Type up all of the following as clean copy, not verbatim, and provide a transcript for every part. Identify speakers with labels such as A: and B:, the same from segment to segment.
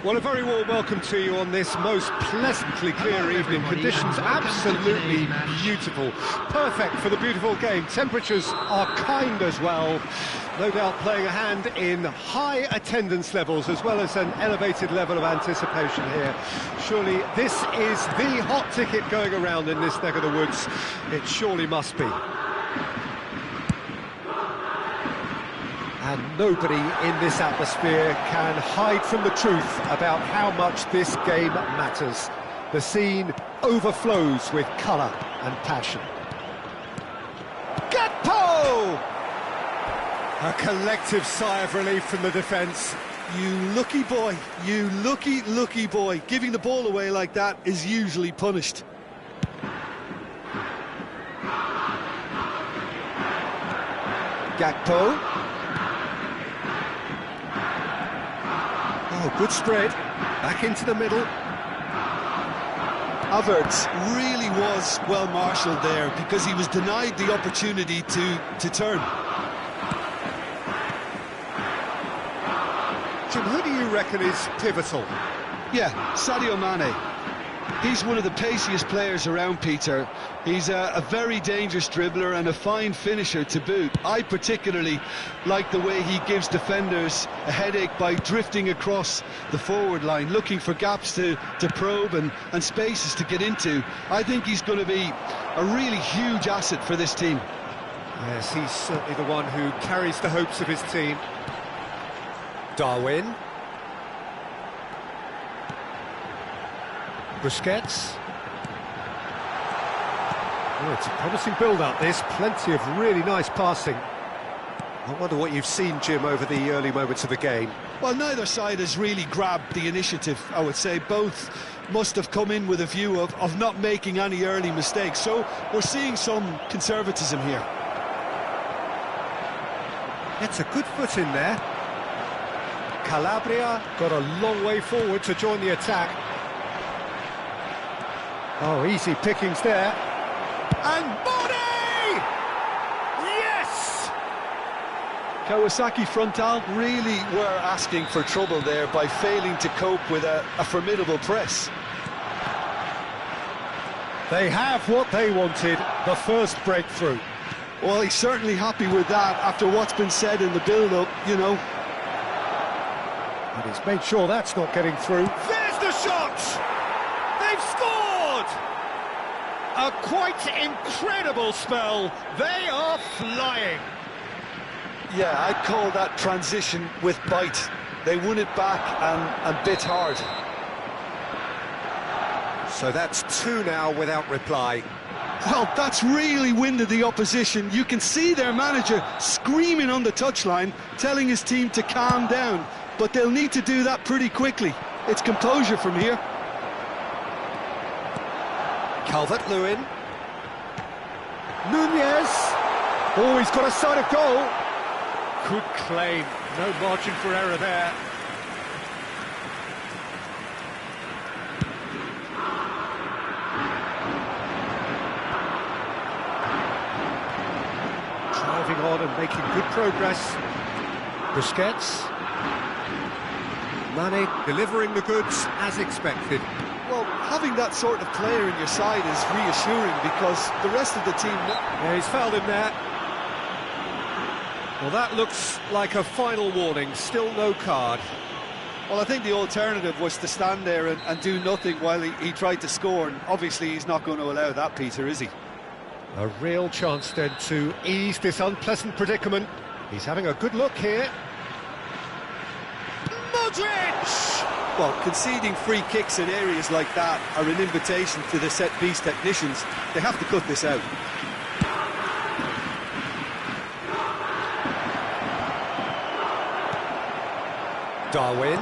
A: Well, a very warm welcome to you on this most pleasantly clear evening. Conditions absolutely beautiful. Perfect for the beautiful game. Temperatures are kind as well. No doubt playing a hand in high attendance levels as well as an elevated level of anticipation here. Surely this is the hot ticket going around in this neck of the woods. It surely must be. And nobody in this atmosphere can hide from the truth about how much this game matters. The scene overflows with colour and passion. Gakpo! A collective sigh of relief from the defence.
B: You lucky boy, you lucky boy. Giving the ball away like that is usually punished.
A: Gakpo. Oh, good spread. Back into the middle.
B: Havertz really was well marshalled there because he was denied the opportunity to turn.
A: Jim, who do you reckon is pivotal?
B: Yeah, Sadio Mane. He's one of the paciest players around, Peter. He's a very dangerous dribbler and a fine finisher to boot. I particularly like the way he gives defenders a headache by drifting across the forward line, looking for gaps to probe and spaces to get into. I think he's going to be a really huge asset for this team.
A: Yes, he's certainly the one who carries the hopes of his team. Darwin. Busquets. Oh, it's a promising build-up, this. Plenty of really nice passing. I wonder what you've seen, Jim, over the early moments of the game.
B: Well, neither side has really grabbed the initiative, I would say. Both must have come in with a view of not making any early mistakes. So we're seeing some conservatism here.
A: Gets a good foot in there. Calabria got a long way forward to join the attack. Oh, easy pickings there. And body! Yes!
B: Kawasaki Frontale really were asking for trouble there by failing to cope with a formidable press.
A: They have what they wanted, the first breakthrough.
B: Well, he's certainly happy with that after what's been said in the build-up, you know.
A: And he's made sure that's not getting through. There's the shot! They've scored! A quite incredible spell. They are flying.
B: Yeah, I'd call that transition with bite. They won it back and bit hard.
A: So that's two now without reply.
B: Well, that's really winded the opposition. You can see their manager screaming on the touchline, telling his team to calm down. But they'll need to do that pretty quickly. It's composure from here.
A: Calvert-Lewin. Nunez. Oh, he's got a sight of goal. Good claim. No margin for error there. Driving on and making good progress. Busquets. Mane delivering the goods as expected.
B: Well, having that sort of player in your side is reassuring because the rest of the team...
A: Yeah, he's fouled him there. Well, that looks like a final warning. Still no card.
B: Well, I think the alternative was to stand there and do nothing while he tried to score, and obviously he's not going to allow that, Peter, is he?
A: A real chance then to ease this unpleasant predicament. He's having a good look here. Modric!
B: Well, conceding free kicks in areas like that are an invitation to the set-piece technicians. They have to cut this out.
A: Darwin.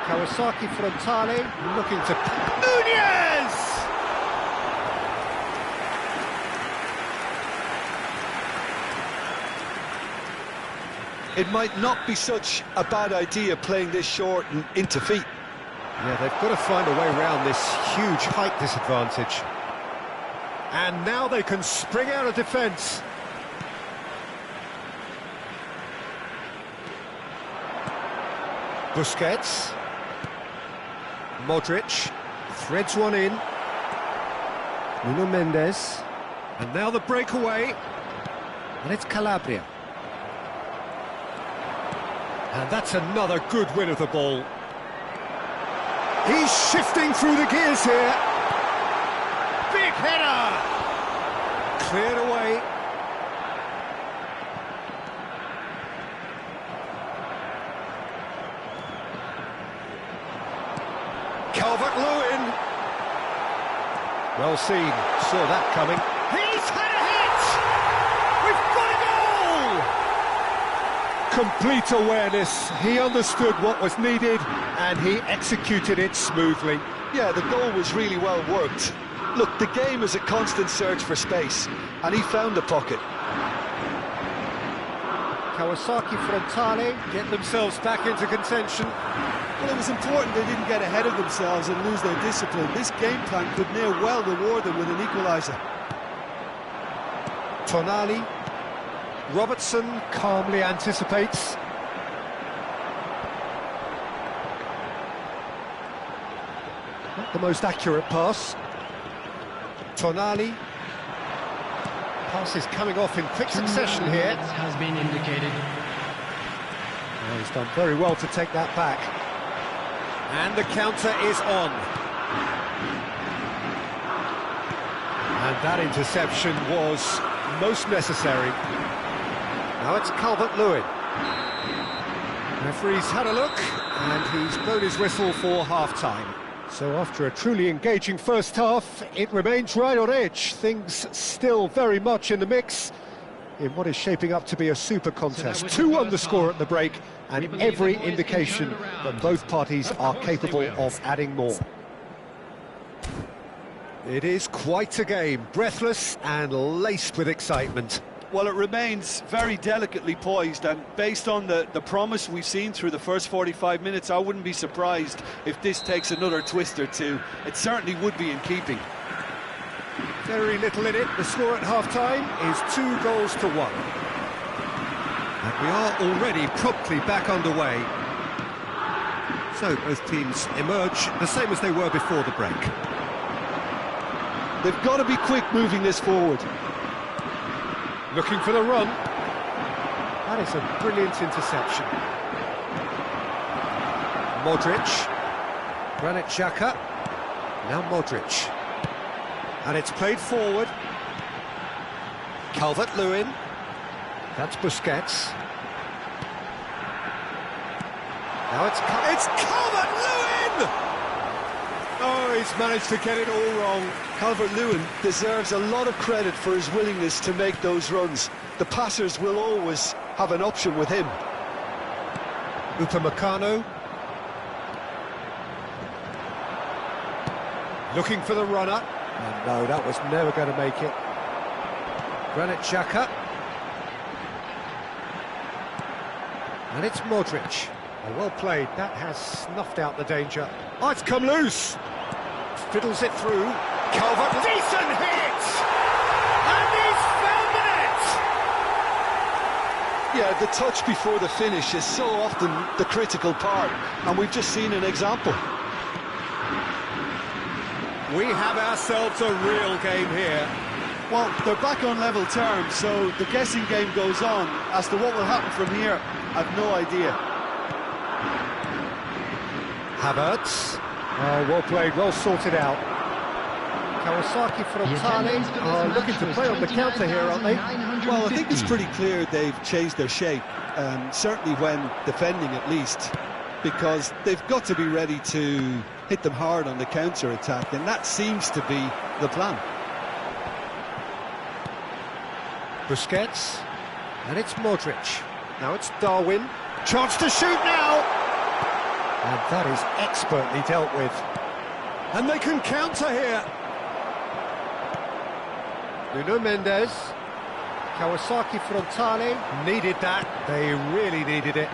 A: Kawasaki Frontale looking to... Nunez!
B: It might not be such a bad idea playing this short and into feet.
A: Yeah, they've got to find a way around this huge height disadvantage. And now they can spring out of defence. Busquets. Modric threads one in. Nuno Mendes. And now the breakaway. And it's Calabria. And that's another good win of the ball. He's shifting through the gears here. Big header! Cleared away. Calvert-Lewin. Well seen, saw that coming. He's had a hit! We've got a goal! Complete awareness. He understood what was needed and he executed it smoothly.
B: Yeah, the goal was really well worked. Look, the game is a constant search for space, and he found the pocket.
A: Kawasaki Frontale get themselves back into contention.
B: Well, it was important they didn't get ahead of themselves and lose their discipline. This game plan could near well reward them with an equaliser.
A: Tonali. Robertson calmly anticipates. Not the most accurate pass. Tonali. Pass is coming off in quick succession here.
C: Has been indicated.
A: Oh, he's done very well to take that back. And the counter is on. And that interception was most necessary. Now it's Calvert-Lewin. Referee's had a look, and he's blown his whistle for half-time. So after a truly engaging first half, it remains right on edge. Things still very much in the mix. in what is shaping up to be a super contest. 2-1 the score at the break, and every indication that both parties are capable of adding more. It is quite a game, breathless and laced with excitement.
B: Well, it remains very delicately poised, and based on the promise we've seen through the first 45 minutes, I wouldn't be surprised if this takes another twist or two. It certainly would be in keeping.
A: Very little in it. The score at half-time is 2-1. And we are already promptly back underway. So both teams emerge the same as they were before the break.
B: They've got to be quick moving this forward.
A: Looking for the run. That is a brilliant interception. Modric. Granit Xhaka. Now Modric. And it's played forward. Calvert-Lewin. That's Busquets. Now it's Calvert-Lewin! Oh, he's managed to get it all wrong.
B: Calvert-Lewin deserves a lot of credit for his willingness to make those runs. The passers will always have an option with him.
A: Upamecano. Looking for the runner. And no, that was never going to make it. Granit Xhaka. And it's Modric. Oh, well played. That has snuffed out the danger. Oh, it's come loose. Fiddles it through. Calvert. Decent hit! And he's found the net!
B: Yeah, the touch before the finish is so often the critical part, and we've just seen an example.
A: We have ourselves a real game here.
B: Well, they're back on level terms, so the guessing game goes on. As to what will happen from here, I've no idea.
A: Havertz. Oh, well played, well sorted out. Kawasaki Frontale are looking to play on the counter here, aren't they?
B: Well, I think it's pretty clear they've changed their shape, certainly when defending at least, because they've got to be ready to hit them hard on the counter-attack, and that seems to be the plan.
A: Busquets, and it's Modric. Now it's Darwin. Chance to shoot now! And that is expertly dealt with. And they can counter here. Nuno Mendes. Kawasaki Frontale needed that. They really needed it.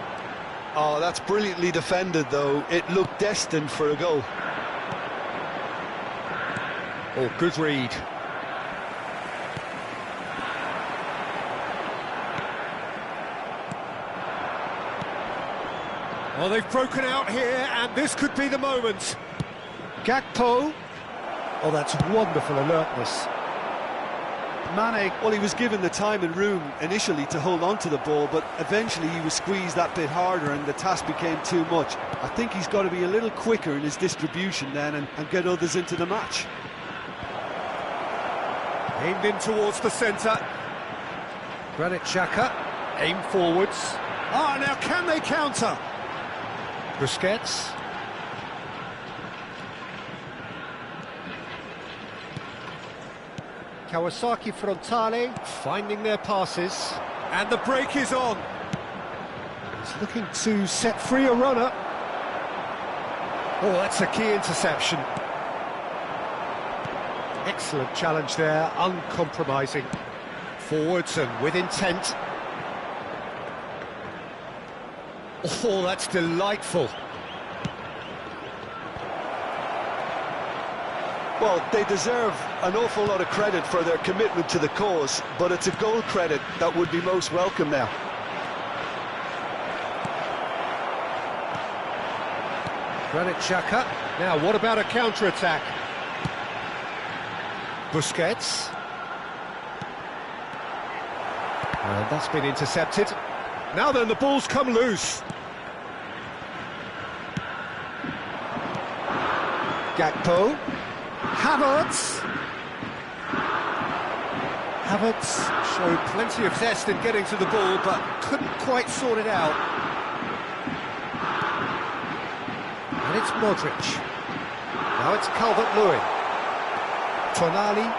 B: Oh, that's brilliantly defended, though. It looked destined for a goal.
A: Oh, good read. Well, they've broken out here, and this could be the moment. Gakpo. Oh, that's wonderful alertness.
B: Mane, well, he was given the time and room initially to hold on to the ball, but eventually he was squeezed that bit harder and the task became too much. I think he's got to be a little quicker in his distribution then and get others into the match.
A: Aimed in towards the centre. Granit Xhaka, aim forwards. Ah, now can they counter? Busquets. Kawasaki Frontale finding their passes. And the break is on. He's looking to set free a runner. Oh, that's a key interception. Excellent challenge there, uncompromising. Forwards and with intent. Oh, that's delightful.
B: Well, they deserve an awful lot of credit for their commitment to the cause, but it's a goal credit that would be most welcome now.
A: Granit Xhaka. Now, what about a counter-attack? Busquets. And that's been intercepted. Now then, the ball's come loose. Gakpo. Havertz. Havertz showed plenty of zest in getting to the ball, but couldn't quite sort it out. And it's Modric. Now it's Calvert-Lewin. Tonali.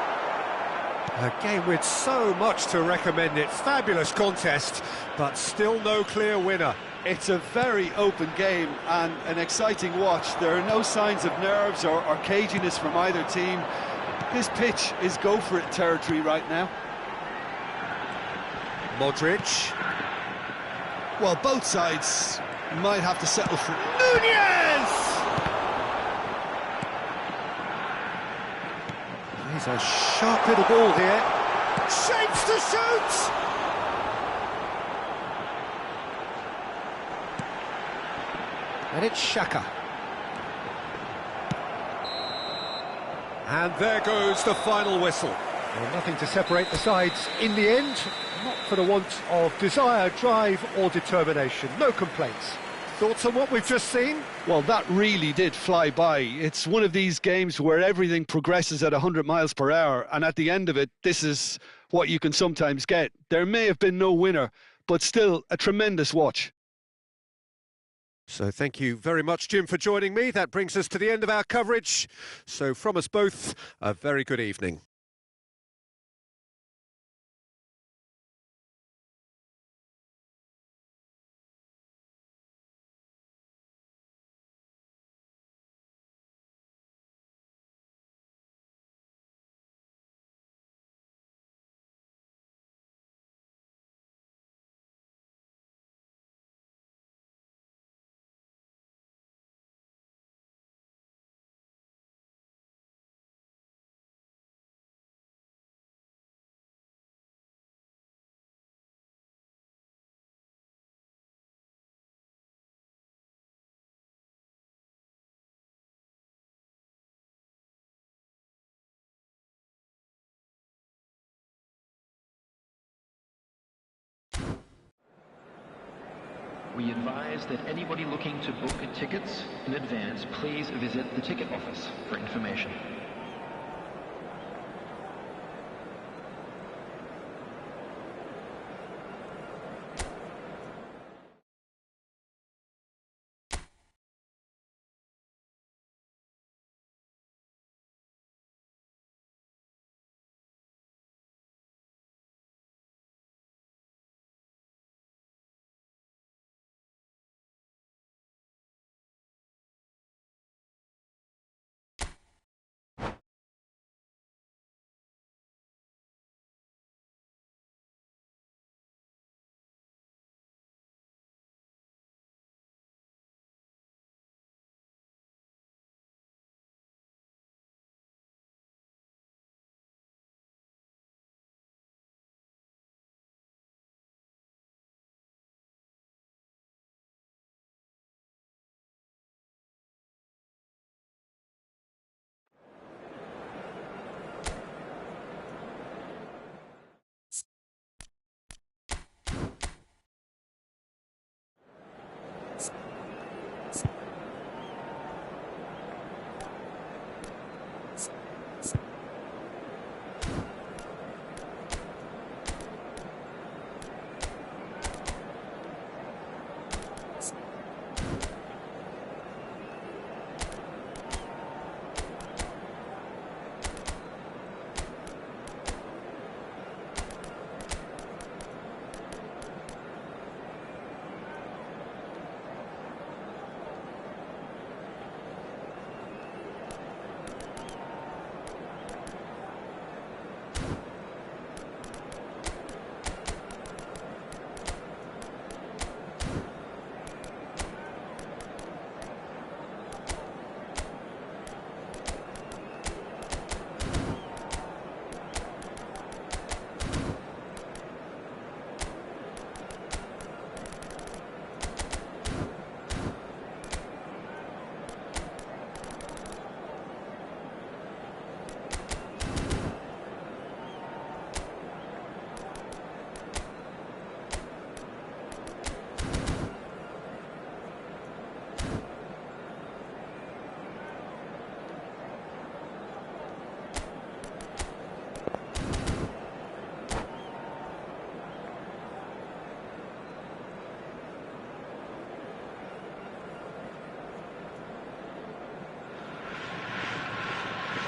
A: A game with so much to recommend it. Fabulous contest, but still no clear winner.
B: It's a very open game and an exciting watch. There are no signs of nerves or caginess from either team. This pitch is go-for-it territory right now.
A: Modric.
B: Well, both sides might have to settle for...
A: Nunez! He's a sharp little ball here. Shapes to shoot! And it's Xhaka. And there goes the final whistle. Well, nothing to separate the sides in the end, not for the want of desire, drive or determination. No complaints. Thoughts on what we've just seen?
B: Well, that really did fly by. It's one of these games where everything progresses at 100 miles per hour, and at the end of it, this is what you can sometimes get. There may have been no winner, but still a tremendous watch.
A: So thank you very much, Jim, for joining me. That brings us to the end of our coverage. So from us both, a very good evening.
C: We advise that anybody looking to book tickets in advance, please visit the ticket office for information.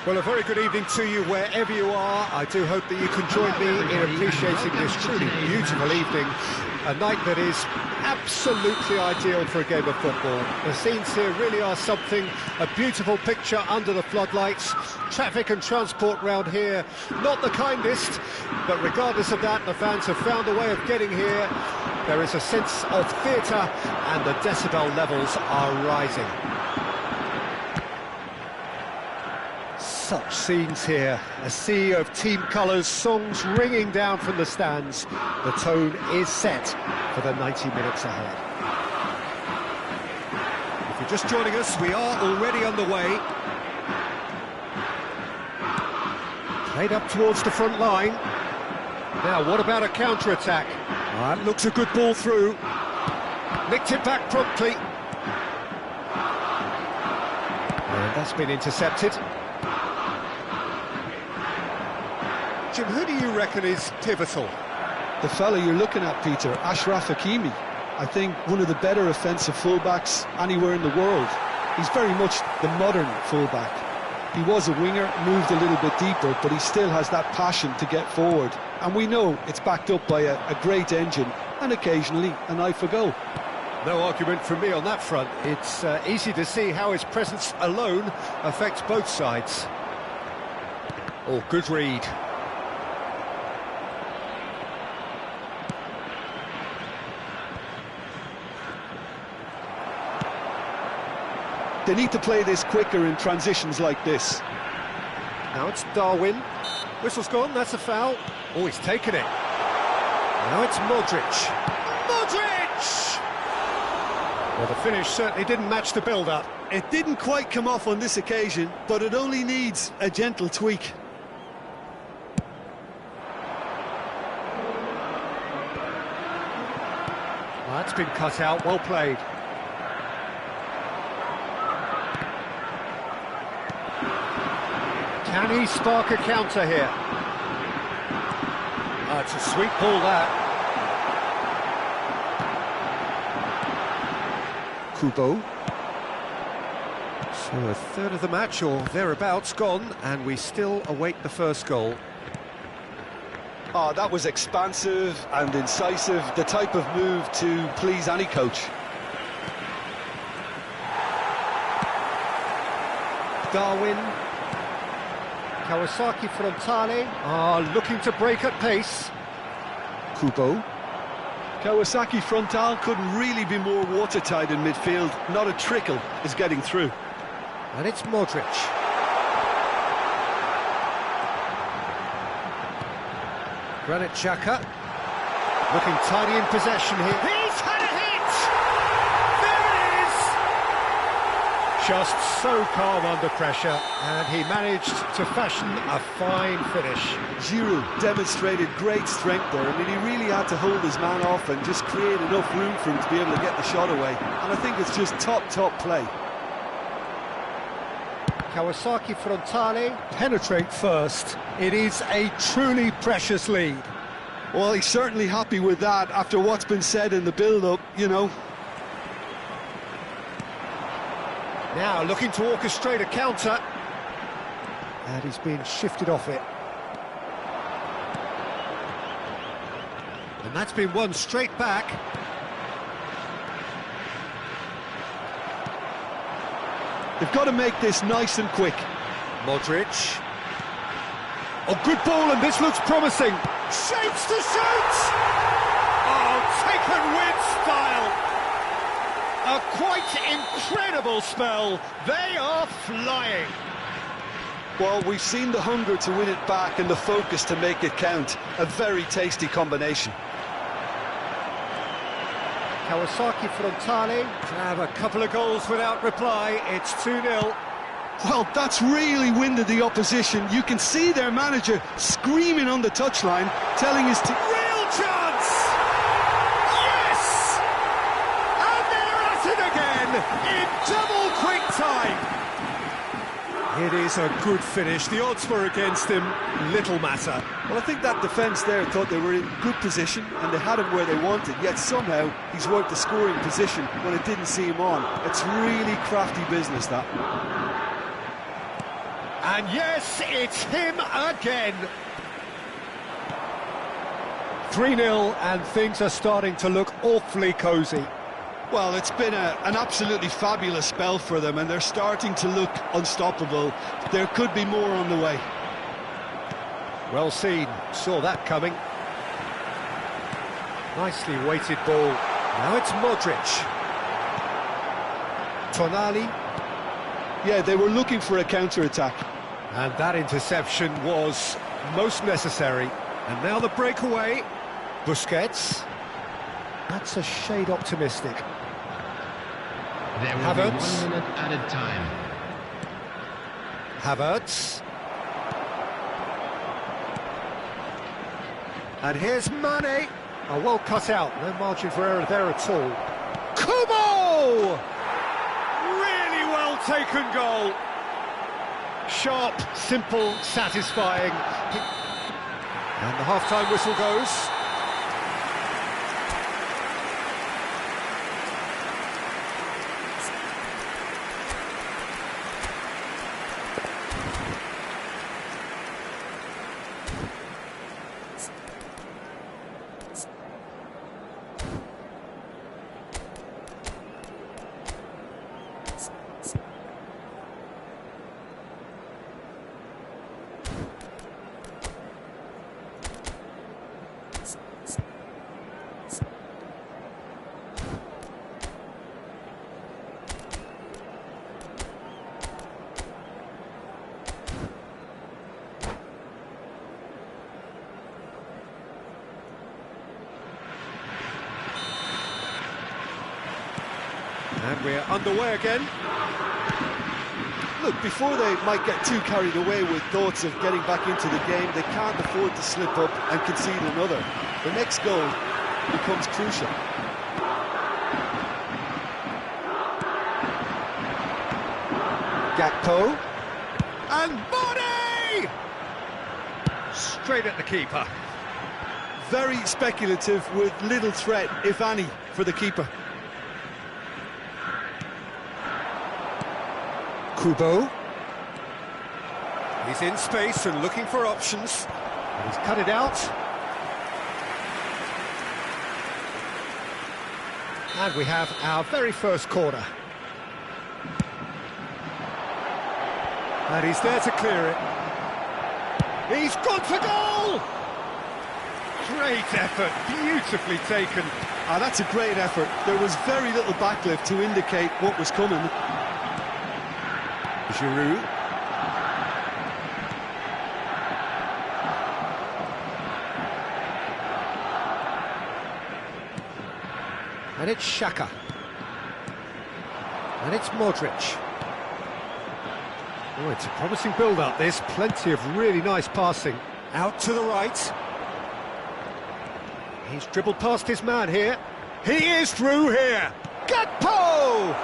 A: Well, a very good evening to you wherever you are. I do hope that you can join me in appreciating this truly beautiful evening. A night that is absolutely ideal for a game of football. The scenes here really are something, a beautiful picture under the floodlights. Traffic and transport round here, not the kindest, but regardless of that, the fans have found a way of getting here. There is a sense of theatre and the decibel levels are rising. Such scenes here, a sea of team colours, songs ringing down from the stands. The tone is set for the 90 minutes ahead. If you're just joining us, we are already underway. Played up towards the front line. Now, what about a counter-attack? That looks a good ball through. Nicked it back promptly. And that's been intercepted. Jim, who do you reckon is pivotal?
B: The fella you're looking at, Peter, Achraf Hakimi. I think one of the better offensive fullbacks anywhere in the world. He's very much the modern fullback. He was a winger, moved a little bit deeper, but he still has that passion to get forward. And we know it's backed up by a great engine and occasionally an eye for goal.
A: No argument from me on that front. It's easy to see how his presence alone affects both sides. Oh, good read.
B: They need to play this quicker in transitions like this.
A: Now it's Darwin. Whistle's gone, that's a foul. Oh, he's taken it. Now it's Modric. Modric! Well, the finish certainly didn't match the build-up.
B: It didn't quite come off on this occasion, but it only needs a gentle tweak.
A: Well, that's been cut out, well played. Can he spark a counter here? It's a sweet ball, that. Kubo. So a third of the match, or thereabouts, gone, and we still await the first goal.
B: Oh, that was expansive and incisive, the type of move to please any coach.
A: Darwin. Kawasaki Frontale looking to break at pace. Kubo.
B: Kawasaki Frontale couldn't really be more watertight in midfield. Not a trickle is getting through.
A: And it's Modric. Granit Xhaka. Looking tidy in possession here. He's had a hit! There it is! Just so calm under pressure, and he managed to fashion a fine finish.
B: Giroud demonstrated great strength there. I mean, he really had to hold his man off and just create enough room for him to be able to get the shot away. And I think it's just top play.
A: Kawasaki Frontale penetrate first. It is a truly precious lead.
B: Well, he's certainly happy with that after what's been said in the build-up, you know.
A: Now looking to orchestrate a counter. And he's been shifted off it. And that's been won straight back.
B: They've got to make this nice and quick.
A: Modric. Oh, good ball, and this looks promising. Shapes to shoot! Oh, taken with style. A quite incredible spell. They are flying.
B: Well, we've seen the hunger to win it back and the focus to make it count. A very tasty combination.
A: Kawasaki Frontale to have a couple of goals without reply. It's 2-0.
B: Well, that's really winded the opposition. You can see their manager screaming on the touchline, telling his team...
A: Real chance! Yes! And they're at it again in double quick time. It is a good finish. The odds were against him. Little matter.
B: Well, I think that defence there thought they were in good position and they had him where they wanted, yet somehow he's worked the scoring position when it didn't see him on. It's really crafty business, that.
A: And yes, it's him again. 3-0, and things are starting to look awfully cosy.
B: Well, it's been an absolutely fabulous spell for them, and they're starting to look unstoppable. There could be more on the way.
A: Well seen, saw that coming. Nicely weighted ball. Now it's Modric. Tonali.
B: Yeah, they were looking for a counter-attack.
A: And that interception was most necessary. And now the breakaway. Busquets. That's a shade optimistic.
D: There will
A: Havertz.
D: be 1 minute added time.
A: Havertz. And here's Mane. Oh, well cut out. No margin for error there at all. Kubo! Really well taken goal. Sharp, simple, satisfying. And the half-time whistle goes. And we're underway again.
B: Look, before they might get too carried away with thoughts of getting back into the game, they can't afford to slip up and concede another. The next goal becomes crucial.
A: Gakpo. And Mane! Straight at the keeper.
B: Very speculative with little threat, if any, for the keeper.
A: Kubo. He's in space and looking for options. And he's cut it out. And we have our very first corner. And he's there to clear it. He's gone for goal! Great effort, beautifully taken.
B: Ah, that's a great effort. There was very little backlift to indicate what was coming.
A: Giroud. And it's Xhaka. And it's Modric. Oh, it's a promising build-up, this. Plenty of really nice passing. Out to the right. He's dribbled past his man here. He is through here. Gakpo!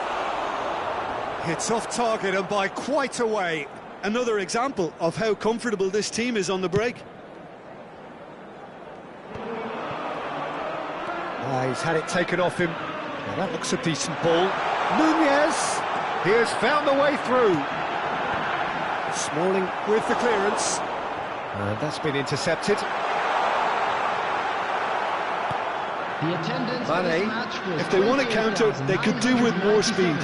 A: It's off target and by quite a way.
B: Another example of how comfortable this team is on the break.
A: He's had it taken off him. Now that looks a decent ball. Nunez! He has found the way through. Smalling with the clearance. And that's been intercepted.
D: The attendance
A: Mane,
D: for this match was
B: If they want to counter, they could do with more speed.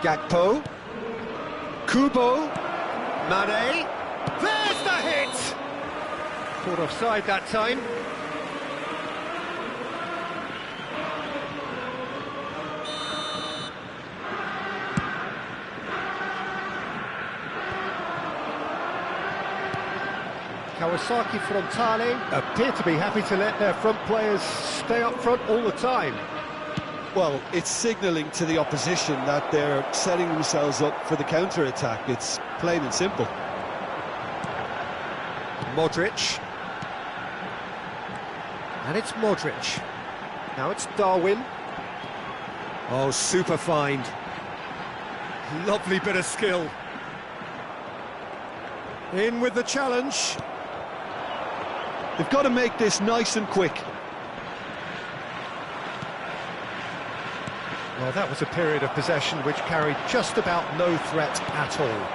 A: Gakpo. Kubo. Mane. There's the hit! Caught offside that time. Kawasaki Frontale appear to be happy to let their front players stay up front all the time.
B: Well, it's signalling to the opposition that they're setting themselves up for the counter-attack. It's plain and simple.
A: Modric. And it's Modric. Now it's Darwin. Oh, super find. Lovely bit of skill. In with the challenge.
B: They've got to make this nice and quick.
A: Well, that was a period of possession which carried just about no threat at all.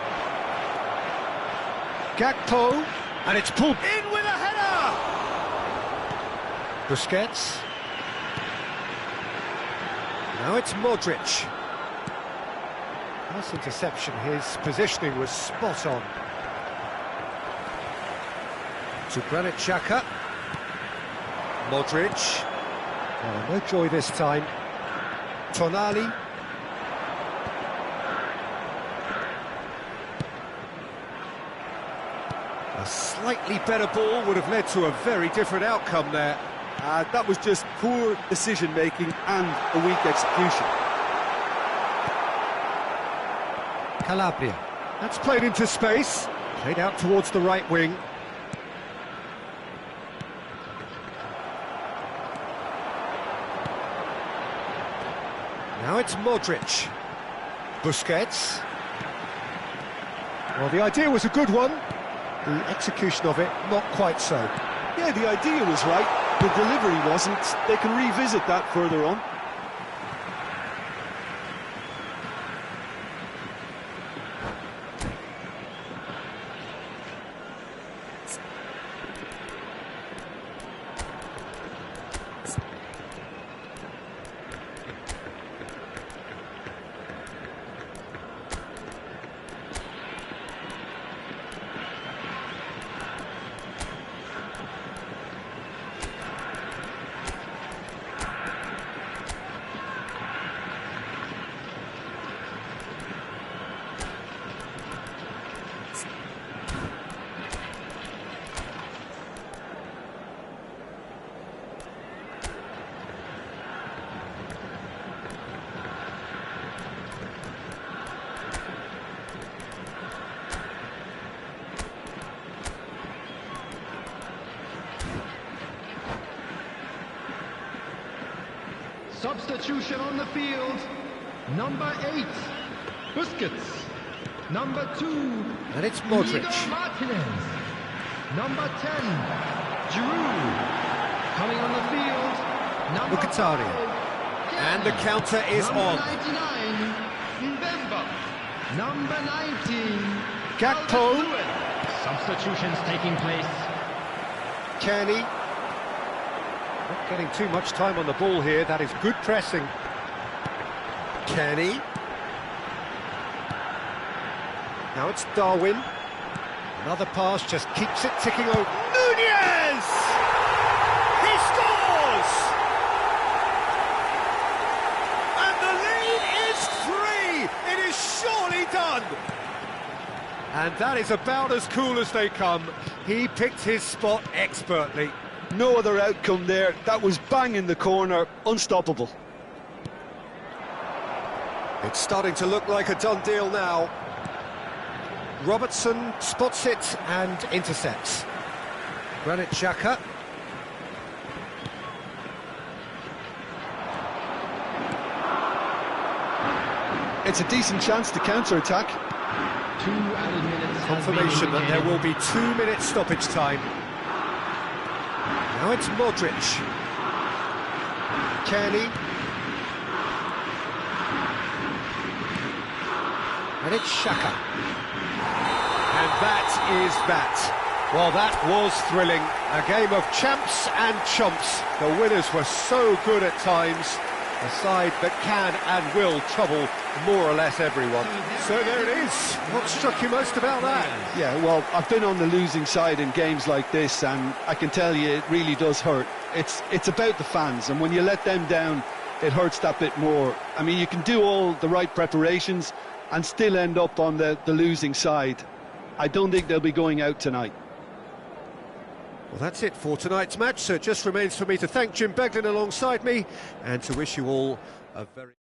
A: Gakpo, and it's pulled in with a header! Busquets. Now it's Modric. Nice interception, his positioning was spot on. To Granit Xhaka. Modric. Oh, no joy this time. Tonali. A slightly better ball would have led to a very different outcome there.
B: That was just poor decision-making and a weak execution.
A: Calabria. That's played into space. Played out towards the right wing. Now it's Modric. Busquets. Well, the idea was a good one. The execution of it, not quite so.
B: Yeah, the idea was right, the delivery wasn't. They can revisit that further on.
D: Substitution on the field. Number 8, Busquets. Number 2,
A: And it's Modric.
D: Inigo Martinez. Number 10, Giroud. Coming on the field, number
A: Mkhitaryan.
D: 5,
A: And the counter is
D: number
A: on.
D: 99, Mbemba. Number 19,
A: Gakpo.
D: Calvert-Lewin. Substitutions taking place.
A: Kearney. Not getting too much time on the ball here. That is good pressing. Kearney. Now it's Darwin. Another pass just keeps it ticking over. Nunez! He scores! And the lead is 3! It is surely done! And that is about as cool as they come. He picked his spot expertly.
B: No other outcome there. That was bang in the corner, unstoppable.
A: It's starting to look like a done deal now. Robertson spots it and intercepts. Granit Xhaka.
B: It's a decent chance to counter-attack.
D: 2 added minutes. has been
A: Confirmation that there
D: indicated.
A: will be 2 minutes stoppage time. Now it's Modric. Kearney. And it's Xhaka. And that is that. Well, that was thrilling. A game of champs and chumps. The winners were so good at times. A side that can and will trouble more or less everyone. So there it is. What struck you most about that?
B: Yeah, well, I've been on the losing side in games like this, and I can tell you it really does hurt. It's about the fans, and when you let them down, it hurts that bit more. I mean, you can do all the right preparations and still end up on the losing side. I don't think they'll be going out tonight.
A: Well, that's it for tonight's match, so it just remains for me to thank Jim Beglin alongside me and to wish you all a very...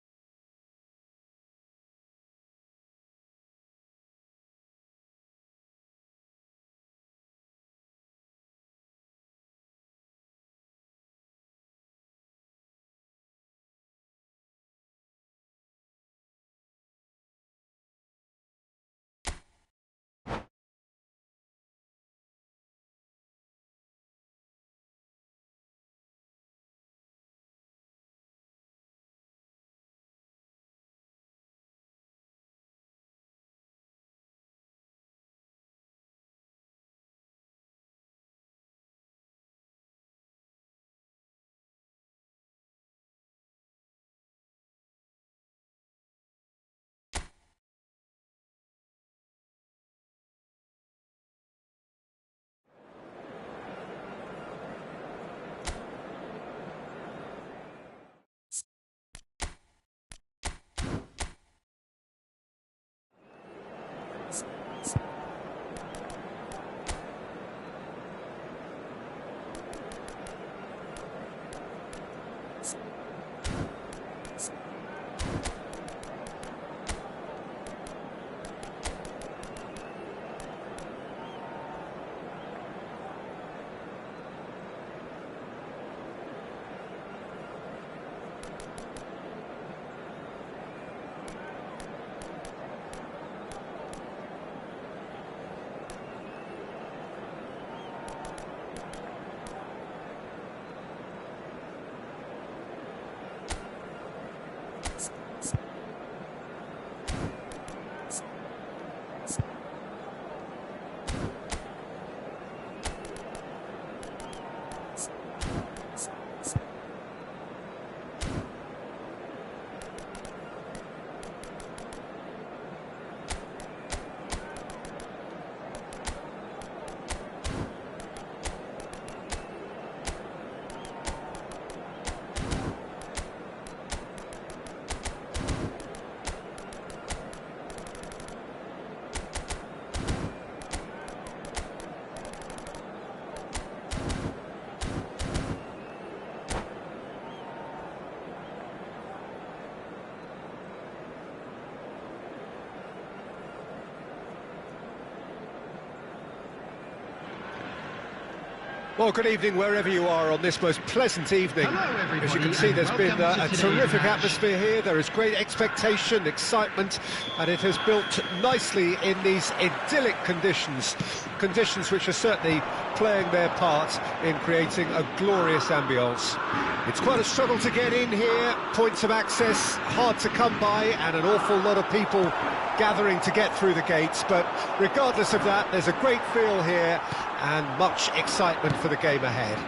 A: Well, good evening wherever you are on this most pleasant evening.
D: Hello, everybody,
A: As you can see, there's
D: and
A: been
D: welcome to
A: a
D: today's
A: terrific
D: match.
A: atmosphere here. There is great expectation, excitement, and it has built nicely in these idyllic conditions. Conditions which are certainly playing their part in creating a glorious ambience. It's quite a struggle to get in here, points of access hard to come by, and an awful lot of people gathering to get through the gates, but regardless of that, there's a great feel here and much excitement for the game ahead.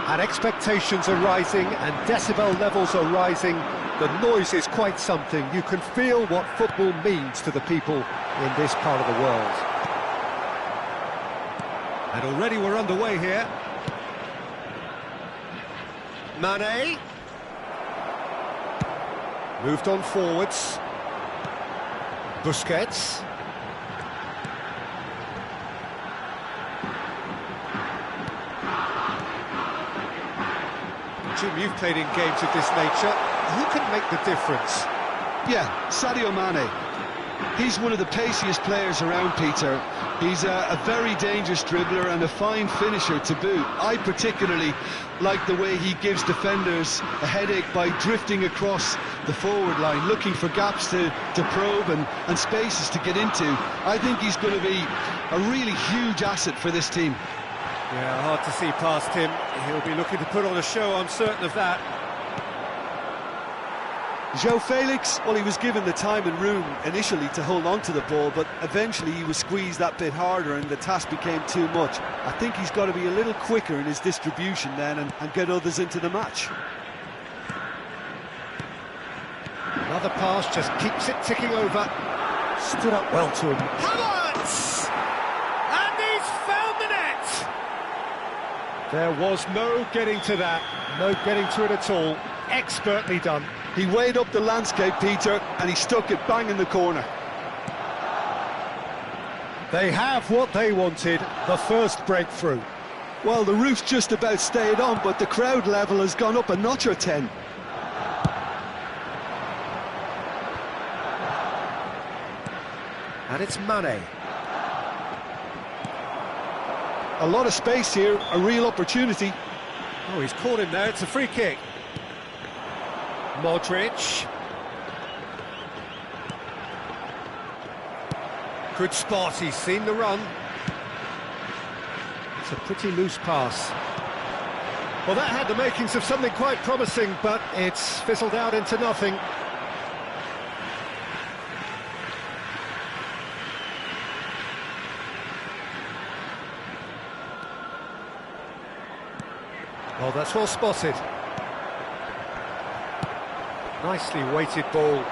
A: And expectations are rising and decibel levels are rising. The noise is quite something. You can feel what football means to the people in this part of the world. And already we're underway here. Mane. Moved on forwards. Busquets. Jim, you've played in games of this nature. Who can make the difference?
B: Yeah, Sadio Mane. He's one of the paciest players around, Peter. He's a very dangerous dribbler and a fine finisher to boot. I particularly like the way he gives defenders a headache by drifting across the forward line, looking for gaps to probe and spaces to get into. I think he's going to be a really huge asset for this team.
A: Yeah, hard to see past him. He'll be looking to put on a show, I'm certain of that.
E: João Felix, well, he was given the time and room initially to hold on to the ball, but eventually he was squeezed that bit harder and the task became too much. I think he's got to be a little quicker in his distribution then and get others into the match.
A: Another pass just keeps it ticking over. Stood up well to him. Havertz! And he's found the net! There was no getting to that, no getting to it at all. Expertly done.
B: He weighed up the landscape, Peter, and he stuck it bang in the corner.
A: They have what they wanted, the first breakthrough.
B: Well, the roof's just about stayed on, but the crowd level has gone up a notch or 10.
A: And it's Mane.
B: A lot of space here, a real opportunity.
A: Oh, he's caught him there, it's a free kick. Modric. Good spot, he's seen the run. It's a pretty loose pass. Well, that had the makings of something quite promising, but it's fizzled out into nothing. Oh, that's well spotted. Nicely weighted ball.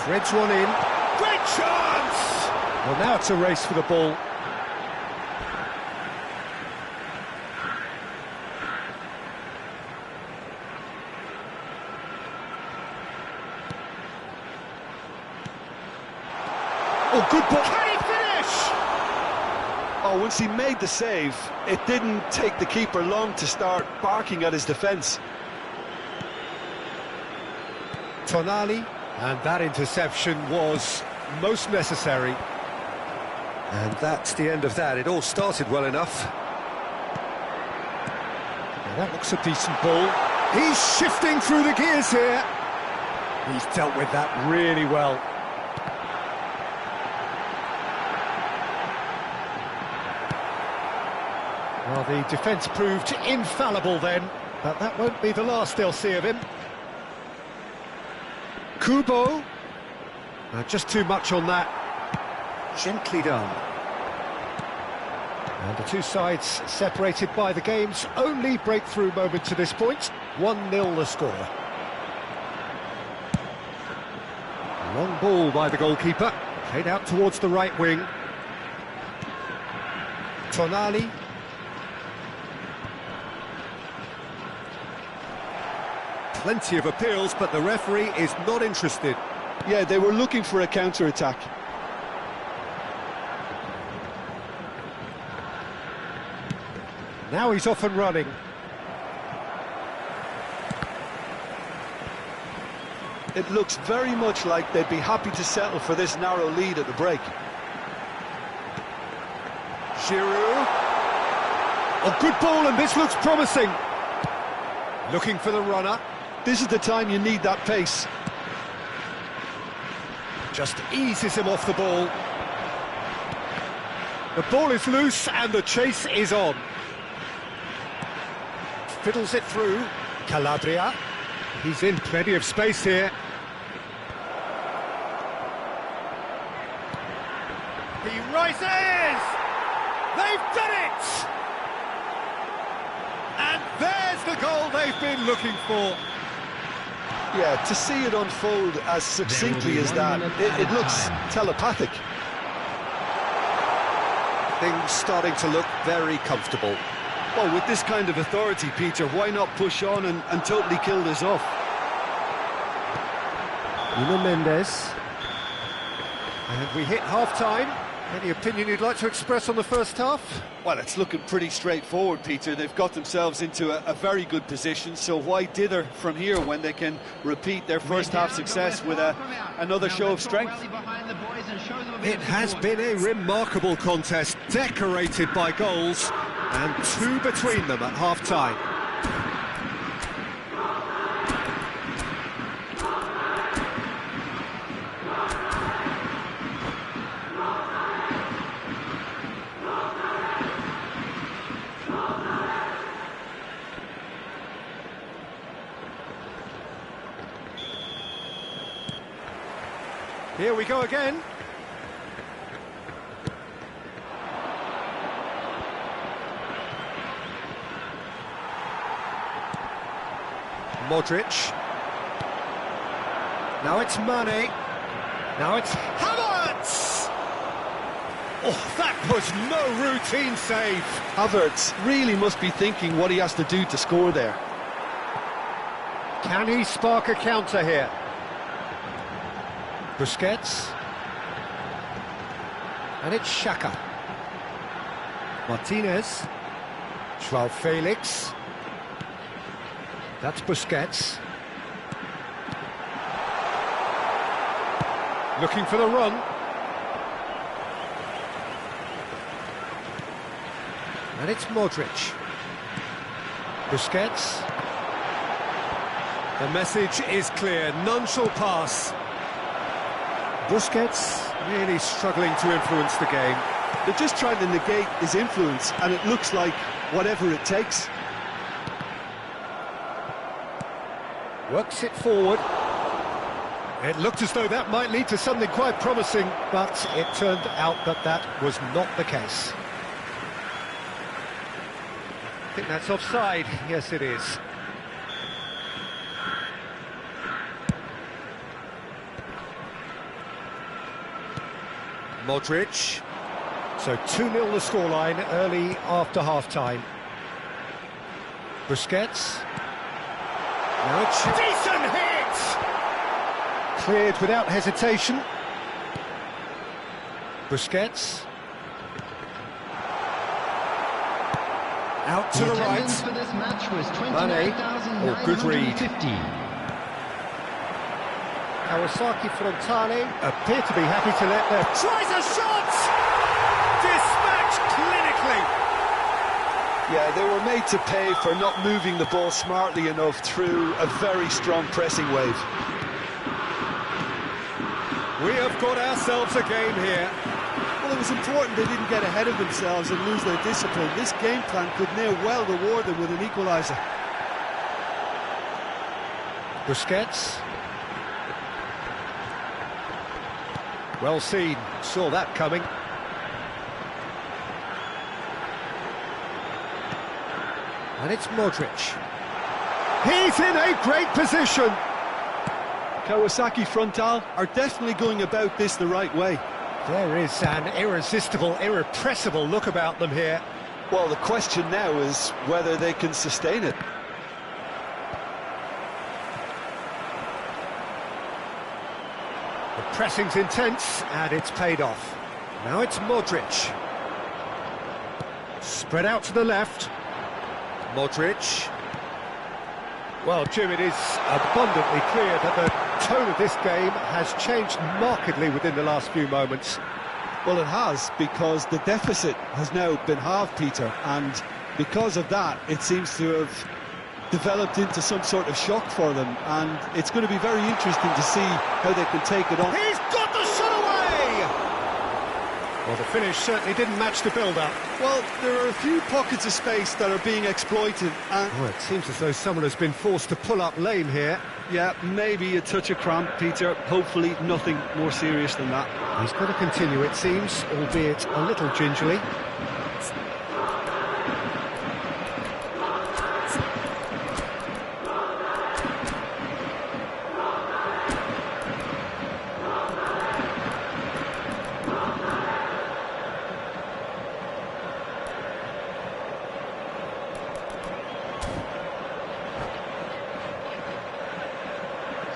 A: Threads one in. Great chance! Well, now it's a race for the ball. Oh, good ball. Can he finish?
B: Oh, once he made the save, it didn't take the keeper long to start barking at his defence.
A: Tonali, and that interception was most necessary. And that's the end of that. It all started well enough. Now that looks a decent ball. He's shifting through the gears here. He's dealt with that really well. Well, the defence proved infallible then, but that won't be the last they'll see of him. Kubo. Just too much on that. Gently done. And the two sides separated by the game's only breakthrough moment to this point. 1-0 the score. Long ball by the goalkeeper. Played out towards the right wing. Tonali. Plenty of appeals, but the referee is not interested.
B: Yeah, they were looking for a counter-attack.
A: Now he's off and running.
B: It looks very much like they'd be happy to settle for this narrow lead at the break.
A: Giroud. Oh, good ball, and this looks promising. Looking for the runner.
B: This is the time you need that pace.
A: Just eases him off the ball. The ball is loose and the chase is on. Fiddles it through. Calabria. He's in plenty of space here. He rises! They've done it! And there's the goal they've been looking for.
B: Yeah, to see it unfold as succinctly as that, it looks telepathic.
A: Things starting to look very comfortable.
E: Well, with this kind of authority, Peter, why not push on and totally kill this off?
A: Nuno Mendes. And we hit half-time. Any opinion you'd like to express on the first half?
E: Well, it's looking pretty straightforward, Peter. They've got themselves into a very good position, so why dither from here when they can repeat their first half success with another show of strength?
A: It has been a remarkable contest, decorated by goals, and two between them at half-time. Here we go again. Modric. Now it's Mane. Now it's Havertz! Oh, that was no routine save.
B: Havertz really must be thinking what he has to do to score there.
A: Can he spark a counter here? Busquets. And it's Xhaka. Martinez. João Felix. That's Busquets. Looking for the run. And it's Modric. Busquets. The message is clear, none shall pass. Busquets really struggling to influence the game.
E: They're just trying to negate his influence, and it looks like whatever it takes.
A: Works it forward. It looked as though that might lead to something quite promising, but it turned out that that was not the case. I think that's offside. Yes, it is. Modric. So 2-0 the scoreline early after half-time. Busquets. Now it's a decent hit! Cleared without hesitation. Busquets. Out to the right.
C: For this match was
A: Mane. Oh, good read.
C: 29,950.
A: Kawasaki Frontale appear to be happy to let their... Tries a shot! Dispatched clinically!
B: Yeah, they were made to pay for not moving the ball smartly enough through a very strong pressing wave.
A: We have got ourselves a game here.
E: Well, it was important they didn't get ahead of themselves and lose their discipline. This game plan could near well reward them with an equaliser.
A: Busquets. Well seen, saw that coming. And it's Modric. He's in a great position.
E: Kawasaki Frontale are definitely going about this the right way.
A: There is an irresistible, irrepressible look about them here.
B: Well, the question now is whether they can sustain it.
A: The pressing's intense, and it's paid off. Now it's Modric. Spread out to the left. Modric. Well, Jim, it is abundantly clear that the tone of this game has changed markedly within the last few moments.
E: Well, it has, because the deficit has now been halved, Peter, and because of that, it seems to have developed into some sort of shock for them, and it's going to be very interesting to see how they can take it on.
A: He's got the shot away! Well, the finish certainly didn't match the build-up.
E: Well, there are a few pockets of space that are being exploited, and
A: Oh, it seems as though someone has been forced to pull up lame here.
E: yeah, maybe a touch of cramp, Peter. Hopefully nothing more serious than that.
A: He's got to continue, it seems, albeit a little gingerly.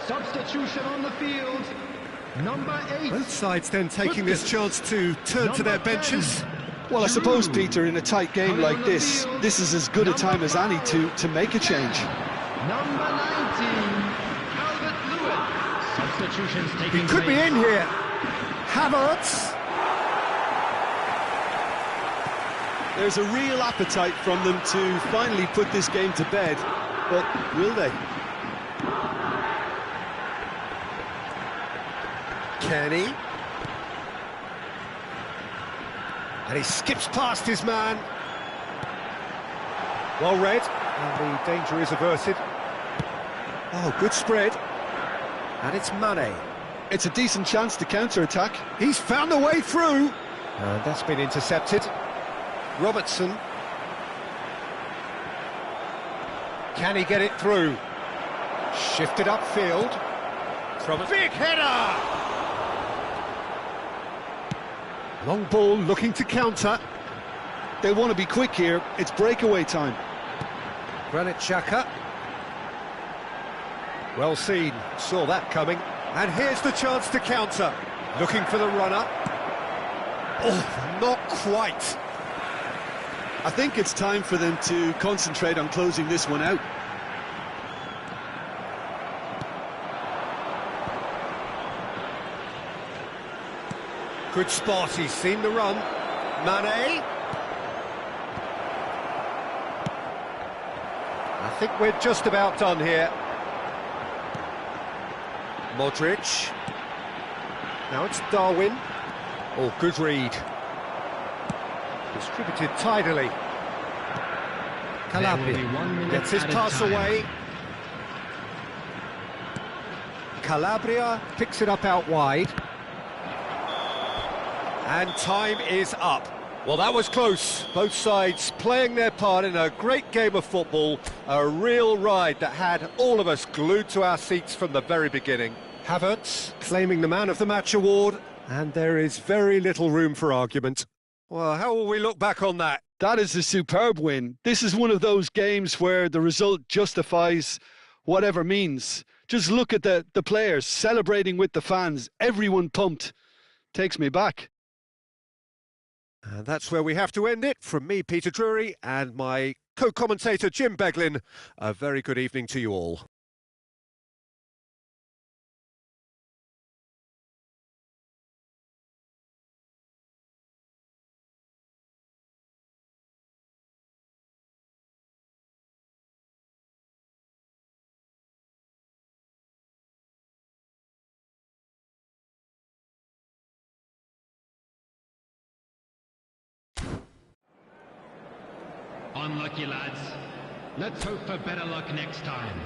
D: Substitution on the field. Number 8.
A: Both sides then taking this chance to turn to their benches.
E: Well, I suppose, Peter, in a tight game like this is as good a time as any to make a change.
D: Number 19. Calvert-Lewin. Substitutions taking
A: He could be
D: place.
A: in here. Havertz.
E: There's a real appetite from them to finally put this game to bed, but will they?
A: Kenny. And he skips past his man. Well read, and the danger is averted. Oh, good spread. And it's Mane.
E: It's a decent chance to counter-attack.
A: He's found a way through. And that's been intercepted. Robertson. Can he get it through? Shifted upfield. From a big header! Long ball looking to counter.
E: They want to be quick here. It's breakaway time.
A: Granit Xhaka. Well seen, saw that coming. And here's the chance to counter. Looking for the runner. Oh, not quite.
E: I think it's time for them to concentrate on closing this one out.
A: Good spot, he's seen the run. Mane. I think we're just about done here. Modric. Now it's Darwin. Oh, good read. Distributed tidily.
D: There will be 1 minute
A: Gets his
D: added
A: pass
D: time.
A: away. Calabria picks it up out wide. And time is up. Well, that was close. Both sides playing their part in a great game of football. A real ride that had all of us glued to our seats from the very beginning. Havertz claiming the Man of the Match award. And there is very little room for argument. Well, how will we look back on that?
E: That is a superb win. This is one of those games where the result justifies whatever means. Just look at the players celebrating with the fans. Everyone pumped. Takes me back.
A: And that's where we have to end it. From me, Peter Drury, and my co-commentator, Jim Beglin. A very good evening to you all.
D: Unlucky, lads. Let's hope for better luck next time.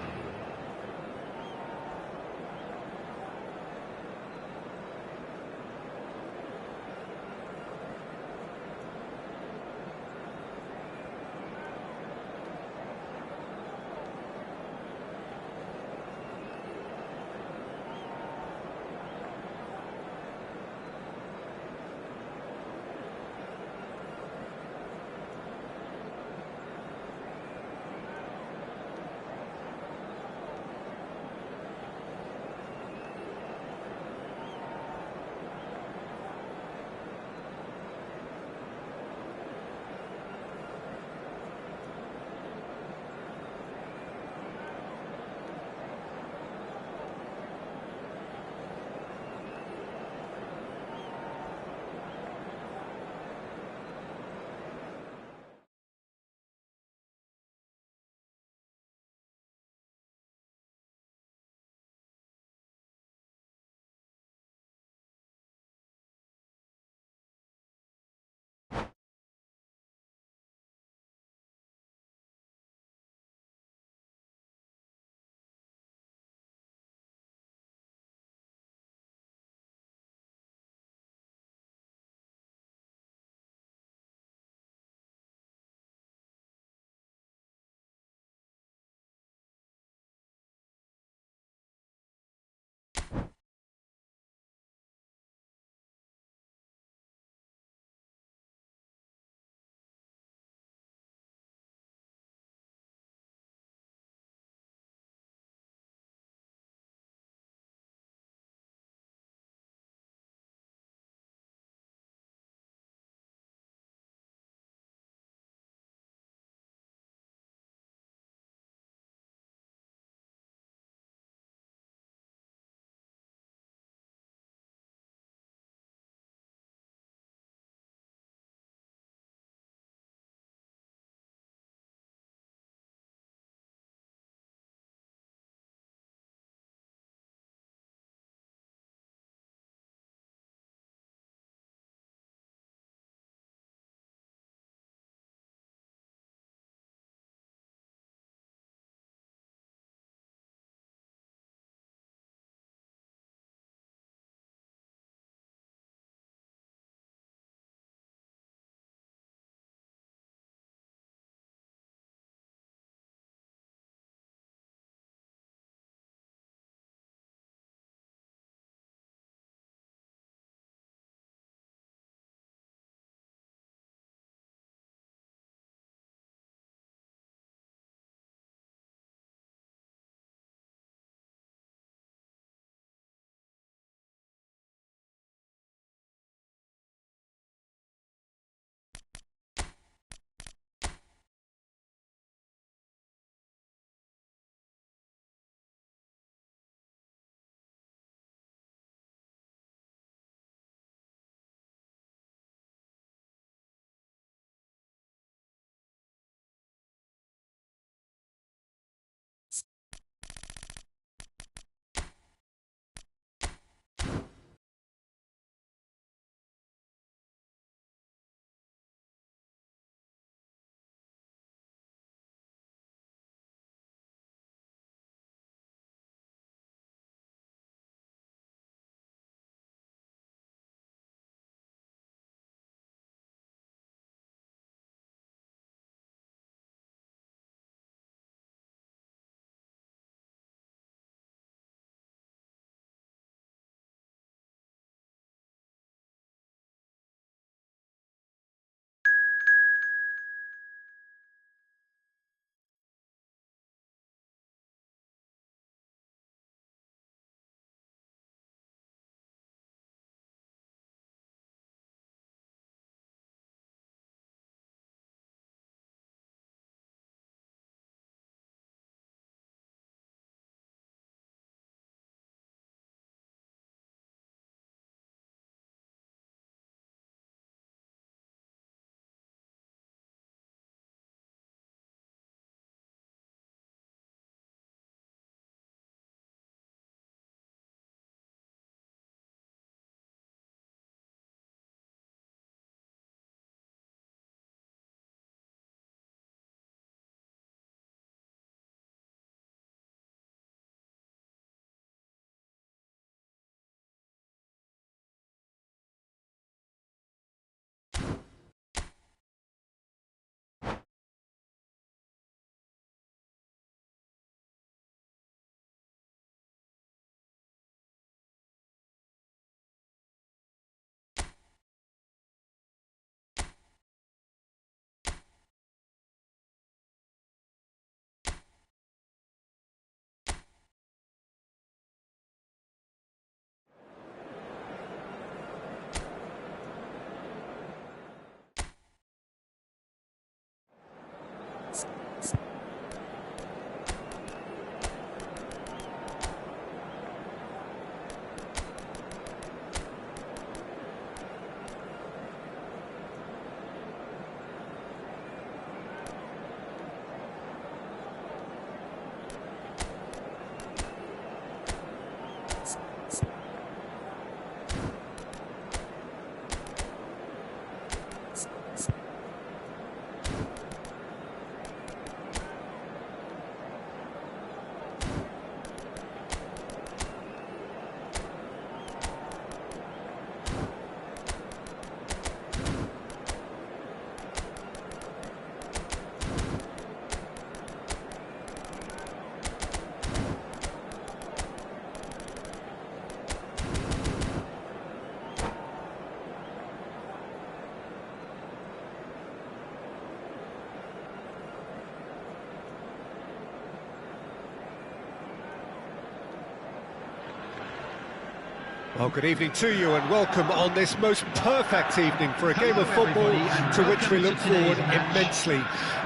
A: Oh, good evening to you and welcome on this most perfect evening for a game of football to which we look forward immensely.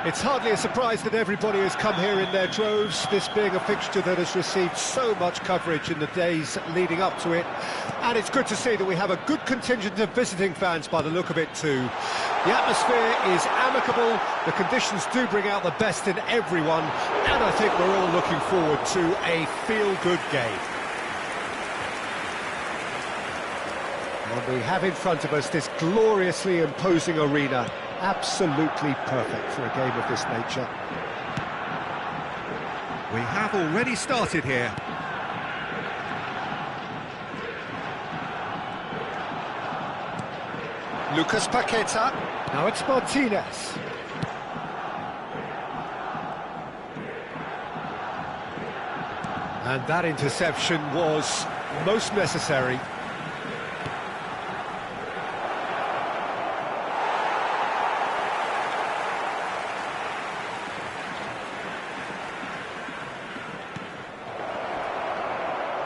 A: It's hardly a surprise that everybody has come here in their droves, this being a fixture that has received so much coverage in the days leading up to it. And it's good to see that we have a good contingent of visiting fans by the look of it too. The atmosphere is amicable, the conditions do bring out the best in everyone, and I think we're all looking forward to a feel-good game. And we have in front of us this gloriously imposing arena, absolutely perfect for a game of this nature. We have already started here. Lucas Paqueta, now it's Martinez. And that interception was most necessary.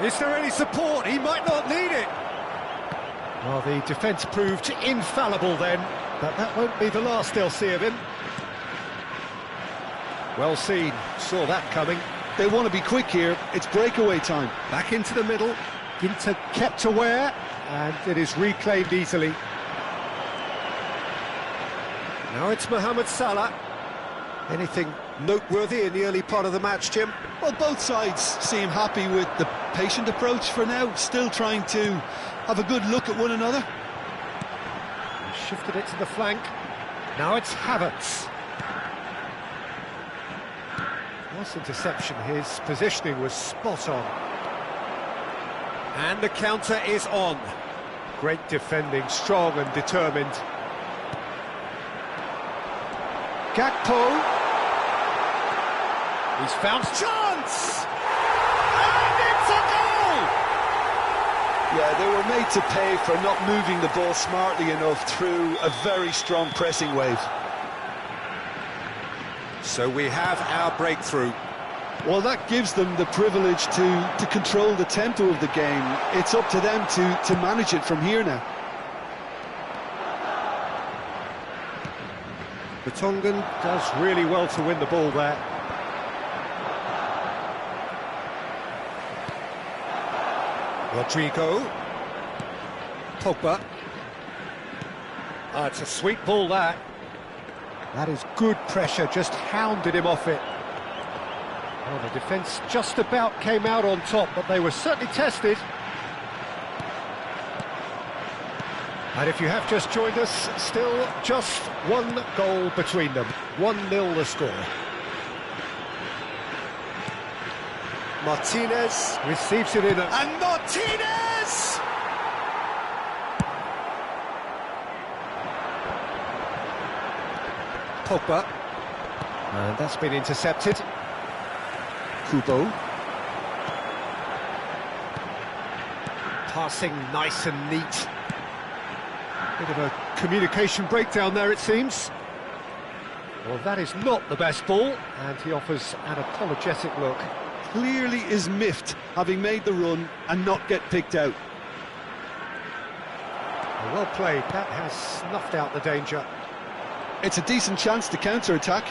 A: Is there any support? He might not need it. Well, the defence proved infallible then, but that won't be the last they'll see of him. Well seen, saw that coming.
B: They want to be quick here, it's breakaway time.
A: Back into the middle, Ginter kept aware, and it is reclaimed easily. Now it's Mohamed Salah. Anything noteworthy in the early part of the match, Jim?
B: Well, both sides seem happy with the patient approach for now, still trying to have a good look at one another.
A: He shifted it to the flank. Now it's Havertz. Nice interception, his positioning was spot on. And the counter is on. Great defending, strong and determined. Gakpo. He's found chance! And it's a goal!
B: Yeah, they were made to pay for not moving the ball smartly enough through a very strong pressing wave.
A: So we have our breakthrough.
B: Well, that gives them the privilege to control the tempo of the game. It's up to them to manage it from here now.
A: Vertonghen does really well to win the ball there. Rodrigo. Pogba. It's a sweet ball, that. That is good pressure, just hounded him off it. Well, the defence just about came out on top, but they were certainly tested. And if you have just joined us, still just one goal between them. 1-0 the score. Martinez receives it in and Martinez! Pogba. And that's been intercepted. Kubo. Passing nice and neat. Bit of a communication breakdown there, it seems. Well, that is not the best ball, and he offers an apologetic look.
B: Clearly is miffed, having made the run and not get picked out.
A: Well played, that has snuffed out the danger.
B: It's a decent chance to counter-attack.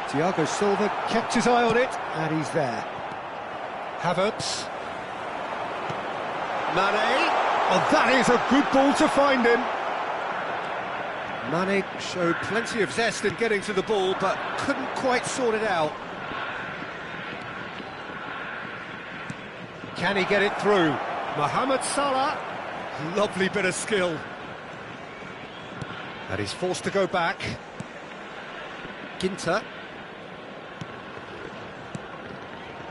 A: Thiago Silva kept his eye on it, and he's there. Havertz. Mane. Oh, that is a good ball to find him. Mane showed plenty of zest in getting to the ball, but couldn't quite sort it out. Can he get it through? Mohamed Salah. Lovely bit of skill. And he's forced to go back. Ginter.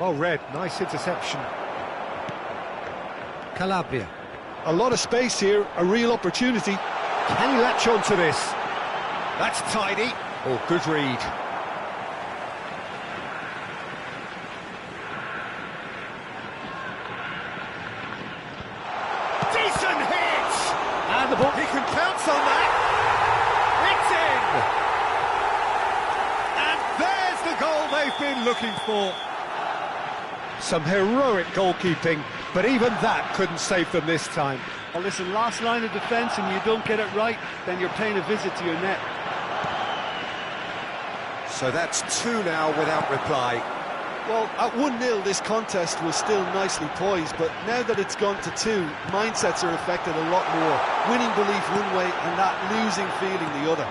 A: Well read, nice interception. Calabria.
B: A lot of space here, a real opportunity.
A: Can he latch on to this? That's tidy. Oh, good read. Decent hit! And the ball, he can pounce on that. It's in! And there's the goal they've been looking for. Some heroic goalkeeping. but even that couldn't save them this time.
E: Well, listen, last line of defence and you don't get it right, then you're paying a visit to your net.
A: So that's 2 now without reply.
E: Well, at 1-0 this contest was still nicely poised, but now that it's gone to 2, mindsets are affected a lot more. Winning belief one way and that losing feeling the other.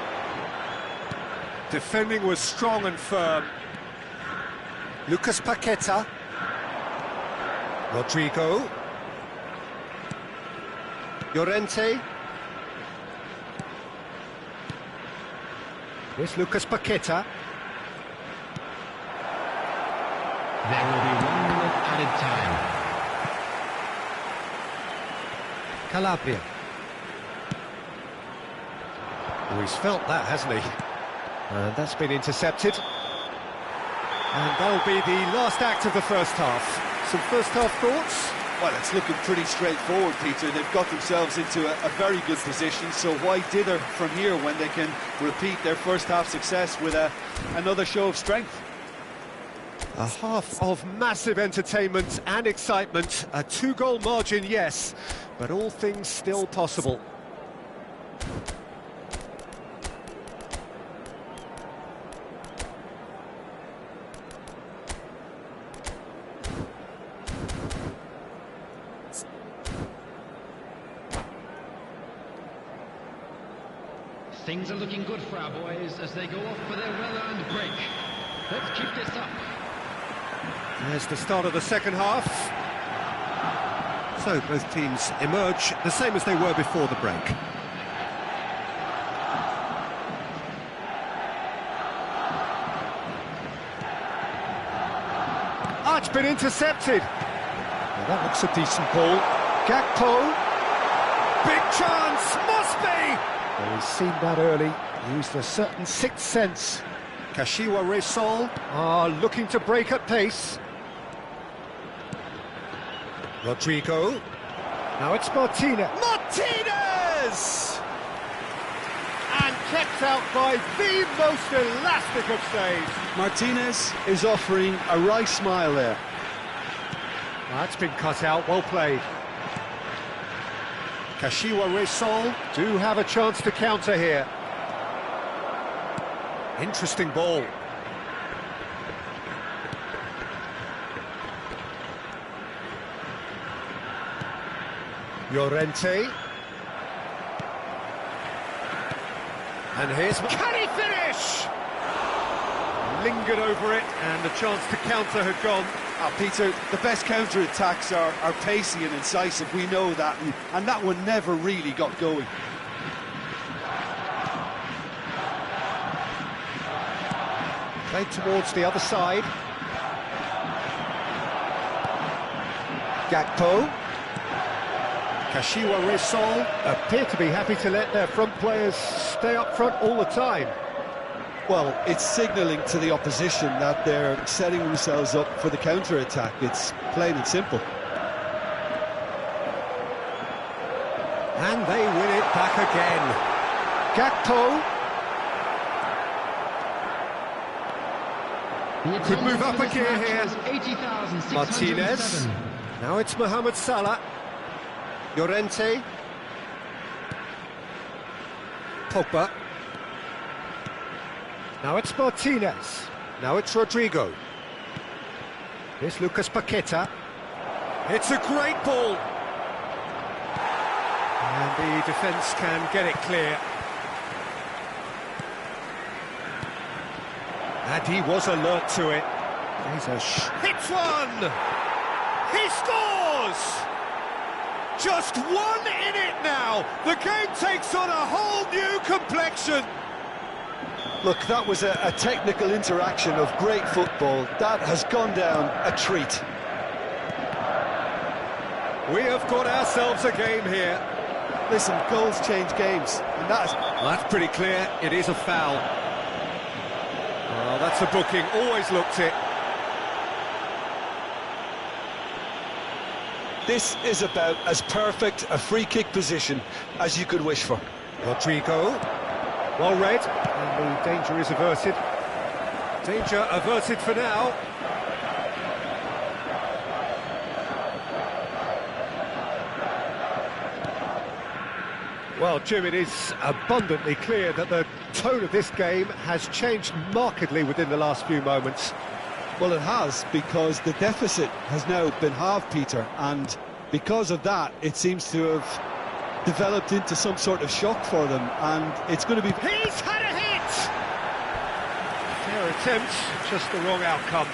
A: Defending was strong and firm. Lucas Paqueta. Rodrigo. Llorente. Here's Lucas Paqueta.
C: There will be 1 minute added time.
A: Calabria. Oh, he's felt that, hasn't he? And that's been intercepted. And that'll be the last act of the first half. Some first half thoughts?
E: Well, it's looking pretty straightforward, Peter. They've got themselves into a very good position, so why dither from here when they can repeat their first half success with another show of strength?
A: A half of massive entertainment and excitement. A 2-goal margin, yes, but all things still possible.
D: Things are looking good for our boys as they go off for their well-earned break. Let's keep this up.
A: There's the start of the second half. So both teams emerge the same as they were before the break. Ah, it's been intercepted. Well, that looks a decent ball. Gakpo. Big chance, must be! Well, he's seen that early, used a certain sixth sense. Kashiwa Reysol are looking to break at pace. Rodrigo. Now it's Martinez. Martinez! And kept out by the most elastic of saves.
E: Martinez is offering a right smile there.
A: That's been cut out, well played. Kashiwa Reysol do have a chance to counter here. Interesting ball. Llorente. And here's... Can he finish? Lingered over it, and the chance to counter had gone.
E: Peter, the best counter-attacks are pacey and incisive, we know that, and that one never really got going.
A: Played towards the other side. Gakpo. Kashiwa Reysol appear to be happy to let their front players stay up front all the time.
E: Well, it's signalling to the opposition that they're setting themselves up for the counter-attack. It's plain and simple.
A: And they win it back again. Gakpo. Could move up a gear here. Martinez. Now it's Mohamed Salah. Llorente. Pogba. Now it's Martinez. Now it's Rodrigo. Here's Lucas Paqueta. It's a great ball. And the defence can get it clear. And he was alert to it. He's hits one! He scores! Just 1 in it now. The game takes on a whole new complexion.
E: Look, that was a technical interaction of great football. That has gone down a treat.
A: We have got ourselves a game here.
E: Listen, goals change games, and
A: that's pretty clear. It is a foul. Oh, that's a booking. Always looked it.
E: This is about as perfect a free-kick position as you could wish for.
A: Rodrigo. Well read, and the danger is averted. Danger averted for now. Well, Jim, it is abundantly clear that the tone of this game has changed markedly within the last few moments.
E: Well, it has, because the deficit has now been halved, Peter, and because of that, it seems to have developed into some sort of shock for them, and it's going to be...
A: He's had a hit! Fair attempt, just the wrong outcome.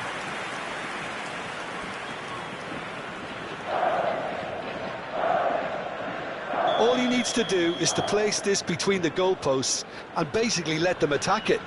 E: All he needs to do is to place this between the goalposts and basically let them attack it.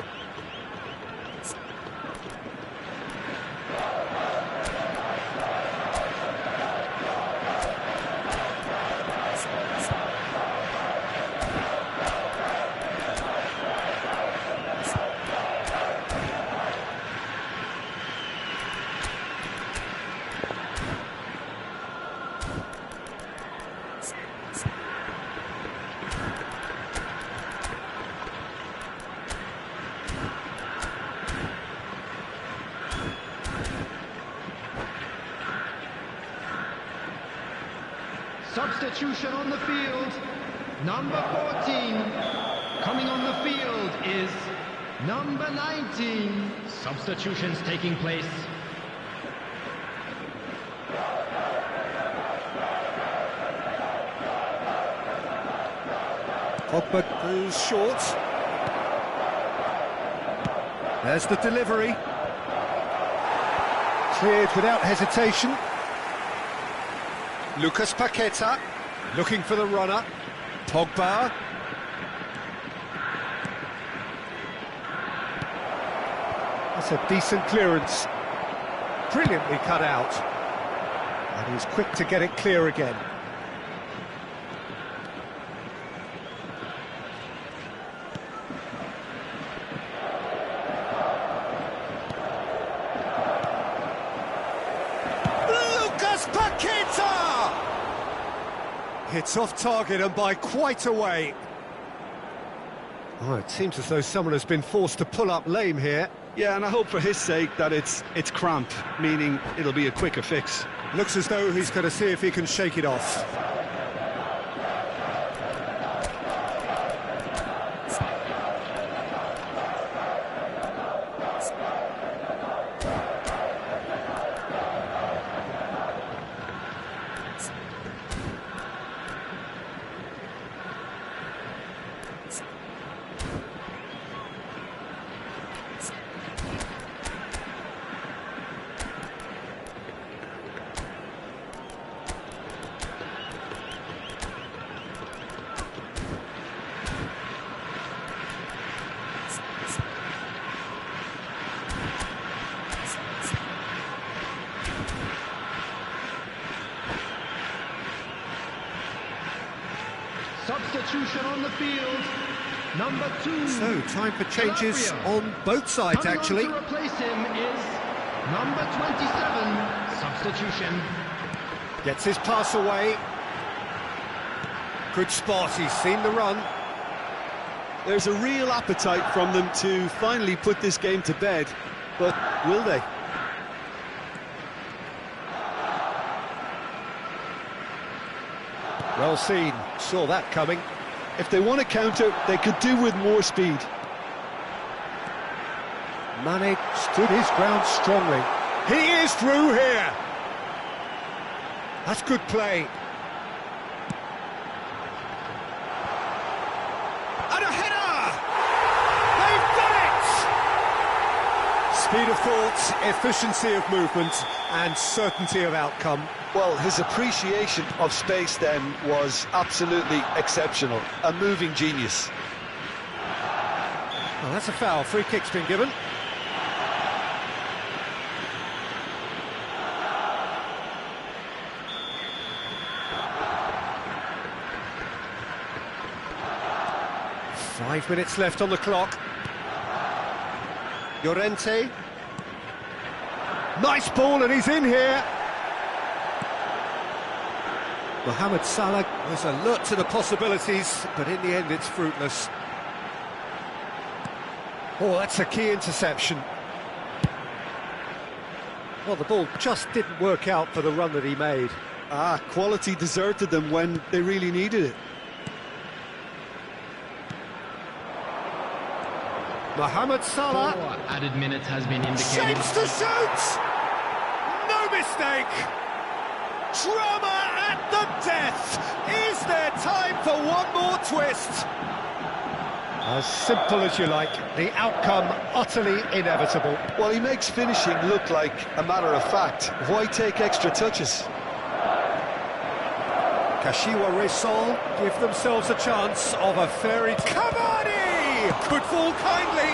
D: Substitution on the field, number 14. Coming on the field is number 19. Substitutions taking place.
A: Pogba goes short. There's the delivery. Cleared without hesitation. Lucas Paqueta looking for the runner. Pogba. That's a decent clearance. Brilliantly cut out. And he's quick to get it clear again. Lucas Paqueta! It's off target and by quite a way. Oh, it seems as though someone has been forced to pull up lame here.
E: Yeah, and I hope for his sake that it's cramp, meaning it'll be a quicker fix.
A: Looks as though he's going to see if he can shake it off.
D: Substitution on the field, number 2.
A: So, time for changes
D: Calabria.
A: on both sides,
D: Coming
A: actually.
D: on to replace him is number 27. Substitution.
A: Gets his pass away. Good spot, he's seen the run.
E: There's a real appetite from them to finally put this game to bed, but will they?
A: Well seen, saw that coming.
E: If they want to counter, they could do with more speed.
A: Mane stood his ground strongly. He is through here. That's good play. And a header! They've done it! Speed of thought, efficiency of movement, and certainty of outcome.
E: Well, his appreciation of space then was absolutely exceptional. A moving genius.
A: Well, that's a foul. Free kick's been given. Five minutes left on the clock. Llorente. Nice ball, and he's in here. Mohamed Salah was alert to the possibilities, but in the end it's fruitless. Oh, that's a key interception. Well, the ball just didn't work out for the run that he made.
E: Quality deserted them when they really needed it.
A: Mohamed Salah.
D: 4 added minutes has been indicated.
A: Shapes to shoot! No mistake! Drama at the death! Is there time for one more twist? As simple as you like, the outcome utterly inevitable.
B: Well, he makes finishing look like a matter of fact. Why take extra touches?
A: Kashiwa Reysol give themselves a chance of a fairy... Cavani! Could fall kindly.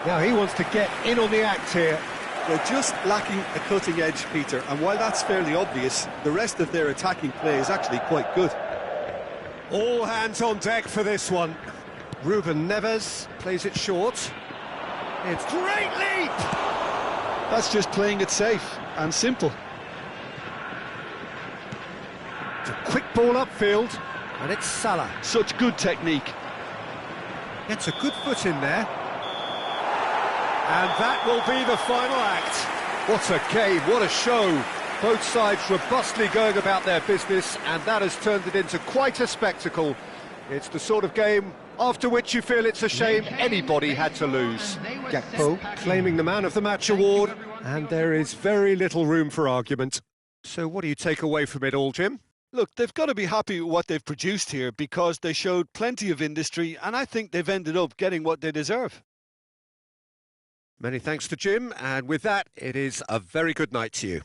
A: Now he wants to get in on the act here.
E: They're just lacking a cutting edge, Peter, and while that's fairly obvious, the rest of their attacking play is actually quite good.
A: All hands on deck for this one. Ruben Neves plays it short. It's great leap!
B: That's just playing it safe and simple.
A: It's a quick ball upfield, and it's Salah.
B: Such good technique.
A: Gets a good foot in there. And that will be the final act. What a game, what a show. Both sides robustly going about their business, and that has turned it into quite a spectacle. It's the sort of game after which you feel it's a shame anybody had to lose. Gakpo claiming the Man of the Match award, and there is very little room for argument. So what do you take away from it all, Jim?
E: Look, they've got to be happy with what they've produced here because they showed plenty of industry, and I think they've ended up getting what they deserve.
A: Many thanks to Jim, and with that, it is a very good night to you.